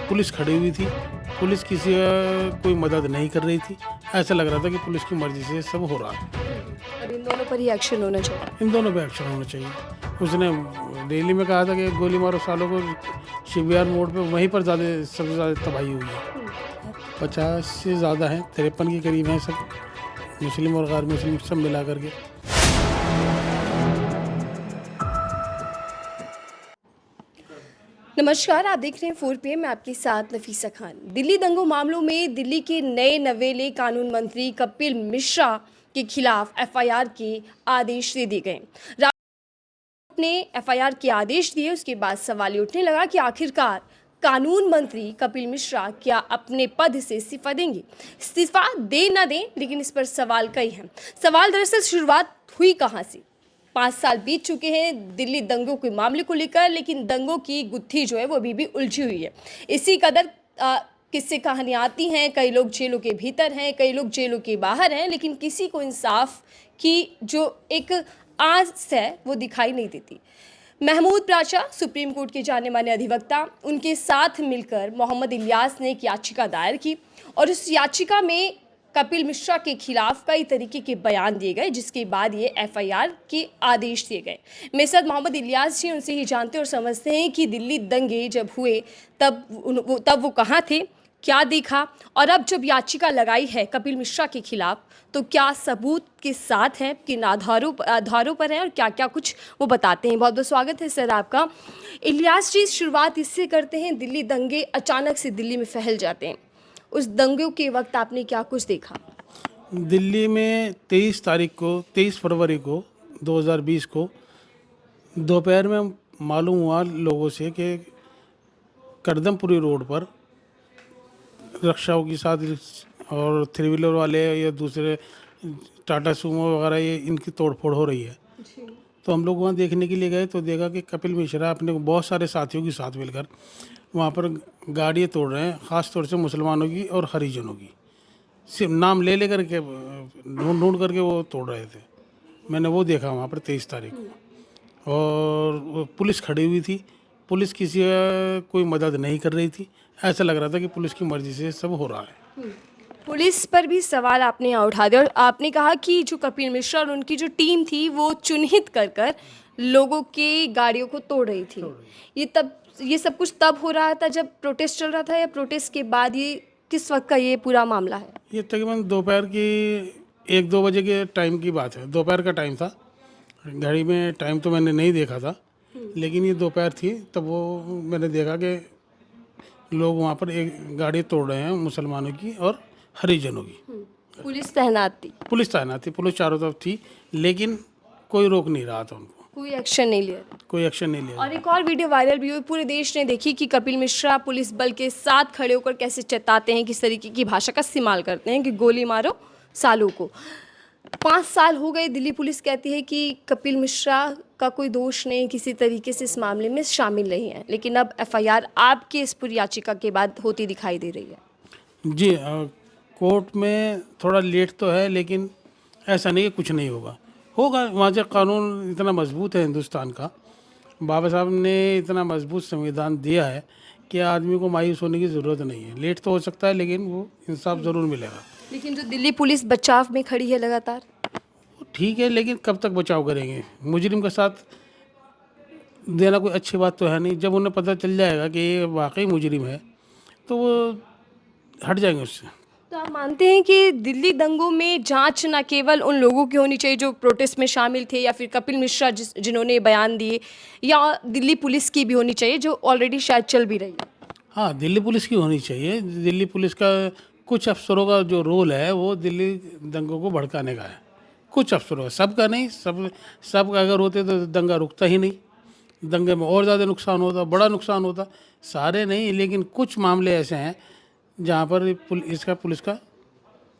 Police खड़ी हुई थी, पुलिस किसी कोई मदद नहीं कर रही थी। ऐसा लग रहा था कि पुलिस की मर्जी से सब हो रहा है। और इन दोनों पर ही एक्शन होना चाहिए। इन दोनों पे एक्शन होना चाहिए। उसने रैली में कहा था कि गोली मारो सालों को, शिवबिहार मोड़ पे वहीं पर सबसे ज़्यादा तबाही हुई है। 50 से ज़्यादा हैं, 53 के करीब हैं, सब मुस्लिम और गैर मुस्लिम सब मिला करके। नमस्कार, आप देख रहे हैं 4PM, मैं आपके साथ नफीसा खान। दिल्ली दंगों मामलों में दिल्ली के नए नवेले कानून मंत्री कपिल मिश्रा के खिलाफ एफआईआर के आदेश दे दिए गए। ने एफआईआर के आदेश दिए, उसके बाद सवाल ये उठने लगा कि आखिरकार कानून मंत्री कपिल मिश्रा क्या अपने पद से इस्तीफा देंगे। इस्तीफा दे ना दें, लेकिन इस पर सवाल कई हैं। सवाल दरअसल शुरुआत हुई कहाँ से। 5 साल बीत चुके हैं दिल्ली दंगों के मामले को लेकर, लेकिन दंगों की गुत्थी जो है वो अभी भी उलझी हुई है। इसी कदर किस्से कहानियाँ आती हैं, कई लोग जेलों के भीतर हैं, कई लोग जेलों के बाहर हैं, लेकिन किसी को इंसाफ की जो एक आस है वो दिखाई नहीं देती। महमूद प्राचा, सुप्रीम कोर्ट के जाने माने अधिवक्ता, उनके साथ मिलकर मोहम्मद इलियास ने एक याचिका दायर की और उस याचिका में कपिल मिश्रा के खिलाफ कई तरीके के बयान दिए गए, जिसके बाद ये एफआईआर के आदेश दिए गए। मेरे साथ मोहम्मद इलियास जी, उनसे ही जानते और समझते हैं कि दिल्ली दंगे जब हुए तब वो कहाँ थे, क्या देखा, और अब जब याचिका लगाई है कपिल मिश्रा के खिलाफ तो क्या सबूत के साथ हैं, किन आधारों पर हैं और क्या क्या कुछ वो बताते हैं। बहुत बहुत स्वागत है सर आपका। इलियास जी, शुरुआत इससे करते हैं, दिल्ली दंगे अचानक से दिल्ली में फैल जाते हैं, उस दंगों के वक्त आपने क्या कुछ देखा? दिल्ली में 23 फरवरी को 2020 को दोपहर में मालूम हुआ लोगों से कि करदमपुरी रोड पर रिक्शाओं के साथ और 3 व्हीलर वाले या दूसरे टाटा सूमो वगैरह, ये इनकी तोड़फोड़ हो रही है। तो हम लोग वहाँ देखने के लिए गए तो देखा कि कपिल मिश्रा अपने बहुत सारे साथियों के साथ मिलकर वहाँ पर गाड़ियाँ तोड़ रहे हैं, ख़ास तौर से मुसलमानों की और हरिजनों की। सिर्फ नाम ले लेकर के ढूंढ करके वो तोड़ रहे थे। मैंने वो देखा वहाँ पर 23 तारीख को। और पुलिस खड़ी हुई थी, पुलिस किसी कोई मदद नहीं कर रही थी। ऐसा लग रहा था कि पुलिस की मर्जी से सब हो रहा है। पुलिस पर भी सवाल आपने यहाँ उठा दिया और आपने कहा कि जो कपिल मिश्रा और उनकी जो टीम थी वो चिन्हित कर लोगों की गाड़ियों को तोड़ रही थी। ये सब कुछ तब हो रहा था जब प्रोटेस्ट चल रहा था, या प्रोटेस्ट के बाद? ये किस वक्त का ये पूरा मामला है? ये तकरीबन दोपहर की 1-2 बजे के टाइम की बात है। दोपहर का टाइम था, घड़ी में टाइम तो मैंने नहीं देखा था, लेकिन ये दोपहर थी। तब वो मैंने देखा कि लोग वहाँ पर एक गाड़ी तोड़ रहे हैं, मुसलमानों की और हरिजनों की। पुलिस तैनात थी? पुलिस तैनात थी, पुलिस चारों तरफ थी, लेकिन कोई रोक नहीं रहा था उनको, कोई एक्शन नहीं लिया? कोई एक्शन नहीं लिया। और एक और वीडियो वायरल भी हुई, पूरे देश ने देखी कि कपिल मिश्रा पुलिस बल के साथ खड़े होकर कैसे चेताते हैं, किस तरीके की भाषा का इस्तेमाल करते हैं कि गोली मारो सालों को। 5 साल हो गए, दिल्ली पुलिस कहती है कि कपिल मिश्रा का कोई दोष नहीं, किसी तरीके से इस मामले में शामिल नहीं है, लेकिन अब एफआईआर आपके इस पूरी याचिका के बाद होती दिखाई दे रही है। जी, कोर्ट में थोड़ा लेट तो है, लेकिन ऐसा नहीं है कुछ नहीं होगा। वहाँ से कानून इतना मजबूत है हिंदुस्तान का, बाबा साहब ने इतना मजबूत संविधान दिया है कि आदमी को मायूस होने की ज़रूरत नहीं है। लेट तो हो सकता है, लेकिन वो इंसाफ ज़रूर मिलेगा। लेकिन जो दिल्ली पुलिस बचाव में खड़ी है लगातार, ठीक है, लेकिन कब तक बचाव करेंगे? मुजरिम का साथ देना कोई अच्छी बात तो है नहीं। जब उन्हें पता चल जाएगा कि ये वाकई मुजरिम है तो वो हट जाएंगे उससे। तो आप मानते हैं कि दिल्ली दंगों में जांच न केवल उन लोगों की होनी चाहिए जो प्रोटेस्ट में शामिल थे, या फिर कपिल मिश्रा जिन्होंने बयान दिए, या दिल्ली पुलिस की भी होनी चाहिए जो ऑलरेडी शायद चल भी रही है? हाँ, दिल्ली पुलिस की होनी चाहिए। दिल्ली पुलिस का कुछ अफसरों का जो रोल है वो दिल्ली दंगों को भड़काने का है। कुछ अफसरों का, सबका नहीं। सब अगर होते तो दंगा रुकता ही नहीं, दंगे में और ज़्यादा नुकसान होता, बड़ा नुकसान होता। सारे नहीं, लेकिन कुछ मामले ऐसे हैं जहाँ पर पुलिस का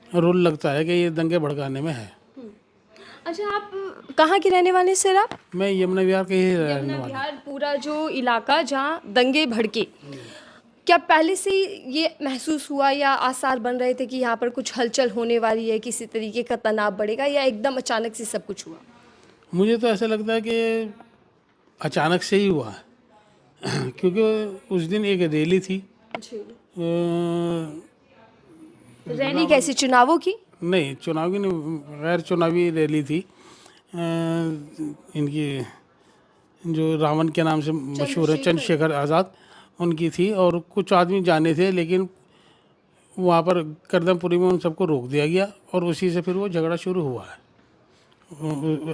रोल लगता है कि ये दंगे भड़काने में है। अच्छा, आप कहाँ के रहने वाले हैं सर? आप? मैं यमुना विहार के ही रहने यमुना वाला हूँ। विहार, पूरा जो इलाका जहाँ दंगे भड़के, क्या पहले से ये महसूस हुआ या आसार बन रहे थे कि यहाँ पर कुछ हलचल होने वाली है, किसी तरीके का तनाव बढ़ेगा, या एकदम अचानक से सब कुछ हुआ? मुझे तो ऐसा लगता है कि अचानक से ही हुआ है क्योंकि उस दिन एक रैली थी जी। अ, रैली कैसी, चुनावों की? नहीं, चुनावी नहीं, गैर चुनावी रैली थी। इनकी जो रावण के नाम से मशहूर है, चंद्रशेखर आज़ाद, उनकी थी। और कुछ आदमी जाने थे, लेकिन वहाँ पर करदमपुरी में उन सबको रोक दिया गया और उसी से फिर वो झगड़ा शुरू हुआ है।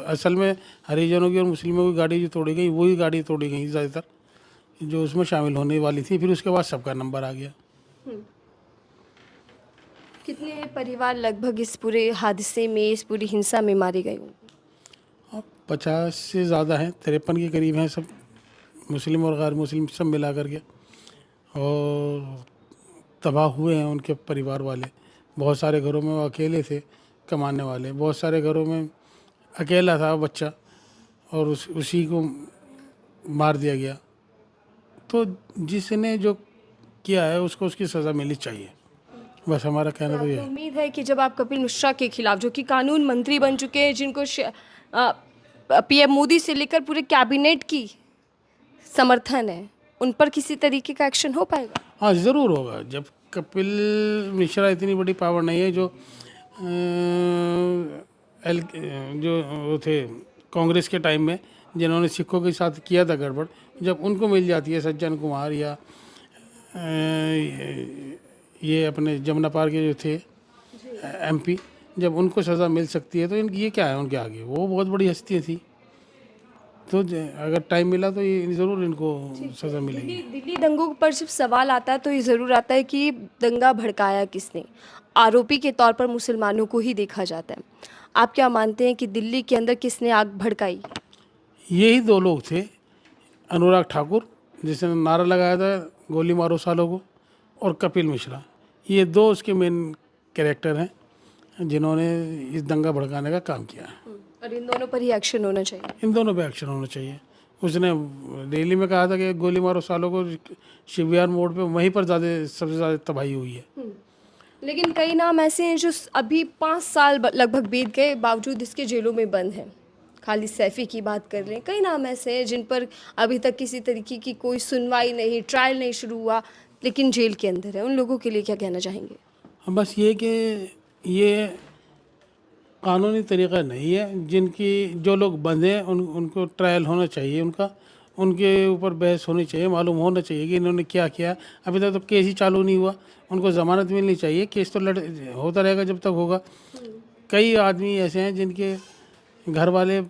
असल में हरिजनों की और मुस्लिमों की गाड़ी जो तोड़ी गई, वही गाड़ी तोड़ी गई ज़्यादातर जो उसमें शामिल होने वाली थी। फिर उसके बाद सबका नंबर आ गया। कितने परिवार लगभग इस पूरे हादसे में, इस पूरी हिंसा में मारे गए होंगे? अब 50 से ज़्यादा हैं, 53 के करीब हैं, सब मुस्लिम और गैर मुस्लिम सब मिला करके। और तबाह हुए हैं उनके परिवार वाले। बहुत सारे घरों में वो अकेले थे कमाने वाले, बहुत सारे घरों में अकेला था बच्चा और उसी को मार दिया गया। तो जिसने जो किया है उसको उसकी सज़ा मिलनी चाहिए, बस हमारा कहना तो ये आपको है। उम्मीद है कि जब आप कपिल मिश्रा के खिलाफ, जो कि कानून मंत्री बन चुके हैं, जिनको पीएम मोदी से लेकर पूरे कैबिनेट की समर्थन है, उन पर किसी तरीके का एक्शन हो पाएगा? हाँ, ज़रूर होगा। जब कपिल मिश्रा इतनी बड़ी पावर नहीं है, जो जो वो थे कांग्रेस के टाइम में जिन्होंने सिखों के साथ किया था गड़बड़, जब उनको मिल जाती है सज्जन कुमार या ये अपने जमुना पार के जो थे एमपी, जब उनको सज़ा मिल सकती है तो ये क्या है उनके आगे, वो बहुत बड़ी हस्ती थी। तो अगर टाइम मिला तो ये ज़रूर इनको सज़ा मिलेगी। दिल्ली दंगों पर जब सवाल आता है तो ये ज़रूर आता है कि दंगा भड़काया किसने। आरोपी के तौर पर मुसलमानों को ही देखा जाता है। आप क्या मानते हैं कि दिल्ली के अंदर किसने आग भड़काई? यही दो लोग थे, अनुराग ठाकुर जिसने नारा लगाया था गोली मारो सालों को, और कपिल मिश्रा। ये दो उसके मेन कैरेक्टर हैं जिन्होंने इस दंगा भड़काने का काम किया है। और इन दोनों पर ही एक्शन होना चाहिए। इन दोनों पे एक्शन होना चाहिए। उसने रैली में कहा था कि गोली मारो सालों को, शिवयार मोड़ पे वहीं पर सबसे ज़्यादा तबाही हुई है। लेकिन कई नाम ऐसे हैं जो अभी 5 साल लगभग बीत गए, बावजूद इसके जेलों में बंद हैं। खालिद सैफी की बात कर लें, कई नाम ऐसे हैं जिन पर अभी तक किसी तरीके की कोई सुनवाई नहीं, ट्रायल नहीं शुरू हुआ, लेकिन जेल के अंदर है। उन लोगों के लिए क्या कहना चाहेंगे? हम बस ये कि ये कानूनी तरीका नहीं है। जिनकी जो लोग बंद हैं उनको ट्रायल होना चाहिए, उनके ऊपर बहस होनी चाहिए, मालूम होना चाहिए कि इन्होंने क्या किया। अभी तक तो केस ही चालू नहीं हुआ, उनको ज़मानत मिलनी चाहिए। केस तो होता रहेगा जब तक होगा। कई आदमी ऐसे हैं जिनके घर वाले,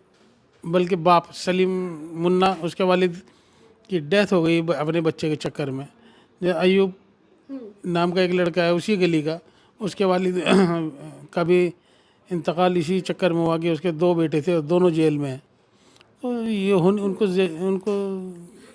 बल्कि बाप सलीम मुन्ना, उसके वालिद की डेथ हो गई अपने बच्चे के चक्कर में। जो अयूब नाम का एक लड़का है उसी गली का, उसके वालिद का भी इंतकाल इसी चक्कर में हुआ कि उसके 2 बेटे थे और दोनों जेल में हैं। तो ये उनको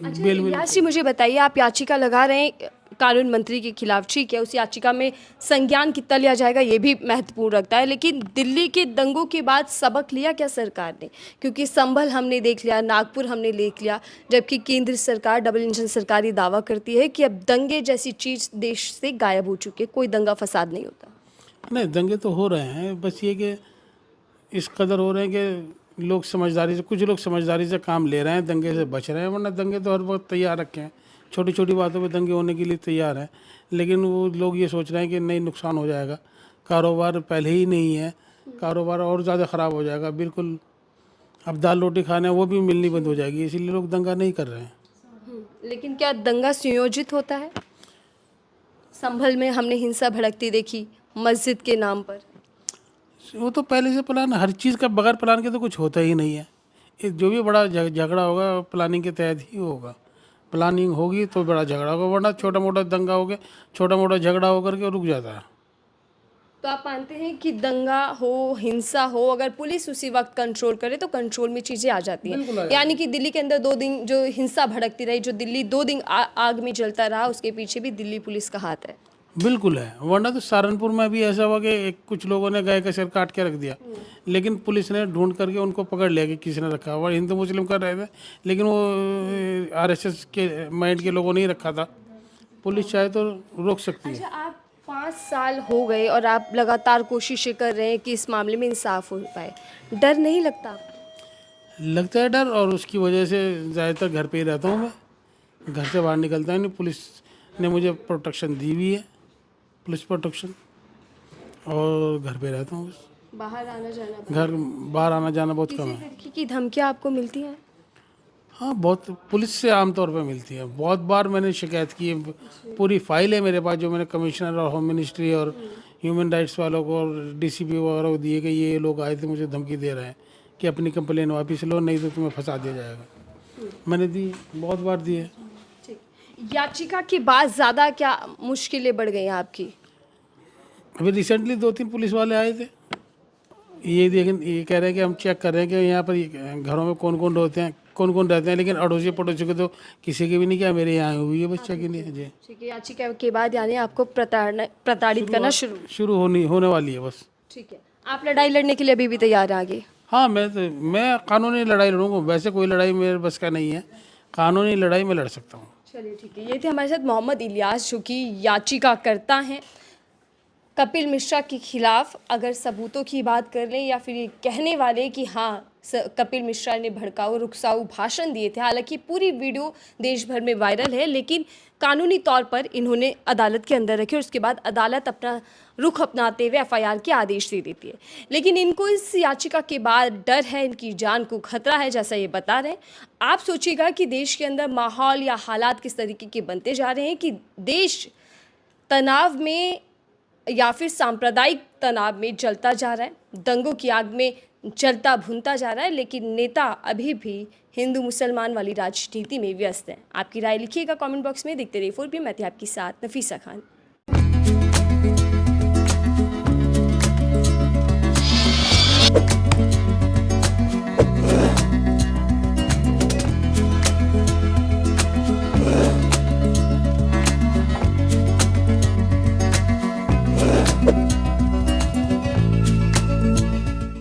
बेल मिल। यासी, मुझे बताइए, आप याचिका लगा रहे हैं कानून मंत्री के खिलाफ, ठीक है, उस याचिका में संज्ञान कितना लिया जाएगा ये भी महत्वपूर्ण रखता है, लेकिन दिल्ली के दंगों के बाद सबक लिया क्या सरकार ने? क्योंकि संभल हमने देख लिया, नागपुर हमने देख लिया, जबकि केंद्र सरकार, डबल इंजन सरकार ये दावा करती है कि अब दंगे जैसी चीज़ देश से गायब हो चुकी है, कोई दंगा फसाद नहीं होता। नहीं, दंगे तो हो रहे हैं, बस ये कि इस कदर हो रहे हैं कि लोग समझदारी से, कुछ लोग समझदारी से काम ले रहे हैं, दंगे से बच रहे हैं। वरना दंगे तो हर वक्त तैयार रखे हैं, छोटी छोटी बातों पे दंगे होने के लिए तैयार हैं। लेकिन वो लोग ये सोच रहे हैं कि नहीं, नुकसान हो जाएगा, कारोबार पहले ही नहीं है, कारोबार और ज़्यादा ख़राब हो जाएगा। बिल्कुल, अब दाल रोटी खाना है वो भी मिलनी बंद हो जाएगी, इसीलिए लोग दंगा नहीं कर रहे हैं। लेकिन क्या दंगा सुयोजित होता है? संभल में हमने हिंसा भड़कती देखी मस्जिद के नाम पर। वो तो पहले से प्लान, हर चीज़ का बगैर प्लान के तो कुछ होता ही नहीं है। ये जो भी बड़ा झगड़ा होगा प्लानिंग के तहत ही होगा। प्लानिंग होगी तो बड़ा झगड़ा होगा, वरना छोटा मोटा दंगा हो गया, छोटा मोटा झगड़ा होकर के रुक जाता है। तो आप मानते हैं कि दंगा हो, हिंसा हो, अगर पुलिस उसी वक्त कंट्रोल करे तो कंट्रोल में चीज़ें आ जाती हैं। यानी कि दिल्ली के अंदर 2 दिन जो हिंसा भड़कती रही, जो दिल्ली 2 दिन आग में जलता रहा, उसके पीछे भी दिल्ली पुलिस का हाथ है। बिल्कुल है, वरना तो सहारनपुर में भी ऐसा हुआ कि कुछ लोगों ने गाय का सिर काट के रख दिया, लेकिन पुलिस ने ढूंढ करके उनको पकड़ लिया कि किसने रखा हुआ। हिंदू मुस्लिम कर रहे थे, लेकिन वो आरएसएस के माइंड के लोगों ने ही रखा था। पुलिस चाहे तो रोक सकती है। अच्छा, आप 5 साल हो गए और आप लगातार कोशिशें कर रहे हैं कि इस मामले में इंसाफ हो पाए, डर नहीं लगता आपको? लगता है डर, और उसकी वजह से ज़्यादातर घर पे ही रहता हूँ मैं, घर से बाहर निकलता ही नहीं। पुलिस ने मुझे प्रोटेक्शन दी हुई है, पुलिस प्रोटेक्शन, और घर पे रहता हूँ बस। बाहर आना जाना घर बाहर आना जाना बहुत कम किसी है। तरीके की धमकियां आपको मिलती हैं? हाँ, बहुत पुलिस से आमतौर पे मिलती है। बहुत बार मैंने शिकायत की है, पूरी फाइल है मेरे पास जो मैंने कमिश्नर और होम मिनिस्ट्री और ह्यूमन राइट्स वालों को और डीसीपी वगैरह को दिए कि ये लोग आए थे मुझे धमकी दे रहे हैं कि अपनी कंप्लेन वापस लो, नहीं तो तुम्हें फंसा दिया जाएगा। मैंने दी, बहुत बार दी है। ठीक। याचिका के बाद ज़्यादा क्या मुश्किलें बढ़ गई हैं आपकी? अभी रिसेंटली 2-3 पुलिस वाले आए थे, ये कह रहे हैं कि हम चेक कर रहे हैं कि यहाँ पर घरों में कौन कौन रहते हैं, लेकिन अड़ोसी पड़ोसी को तो किसी की भी नहीं किया, मेरे यहाँ हुई है बच्चा के लिए। जी, ठीक है, याचिका के बाद यानी आपको प्रताड़ित करना शुरू होने वाली है बस। ठीक है, आप लड़ाई लड़ने के लिए अभी भी तैयार हैं आगे? हाँ, मैं कानूनी लड़ाई लड़ूंगा। वैसे कोई लड़ाई मेरे बस का नहीं है, कानूनी लड़ाई मैं लड़ सकता हूँ। चलिए ठीक है, ये थे हमारे साथ मोहम्मद इलियास जो कि याचिका करता हैं कपिल मिश्रा के खिलाफ। अगर सबूतों की बात कर लें या फिर ये कहने वाले कि हाँ कपिल मिश्रा ने भड़काऊ रुखसाऊ भाषण दिए थे, हालांकि पूरी वीडियो देश भर में वायरल है, लेकिन कानूनी तौर पर इन्होंने अदालत के अंदर रखे और उसके बाद अदालत अपना रुख अपनाते हुए एफआईआर के आदेश दे देती है। लेकिन इनको इस याचिका के बाद डर है, इनकी जान को खतरा है, जैसा ये बता रहे हैं। आप सोचिएगा कि देश के अंदर माहौल या हालात किस तरीके के बनते जा रहे हैं कि देश तनाव में या फिर सांप्रदायिक तनाव में जलता जा रहा है, दंगों की आग में जलता भुनता जा रहा है, लेकिन नेता अभी भी हिंदू मुसलमान वाली राजनीति में व्यस्त हैं। आपकी राय लिखिएगा कमेंट बॉक्स में। देखते रहिए 4PM, मैं थी आपके साथ नफीसा खान।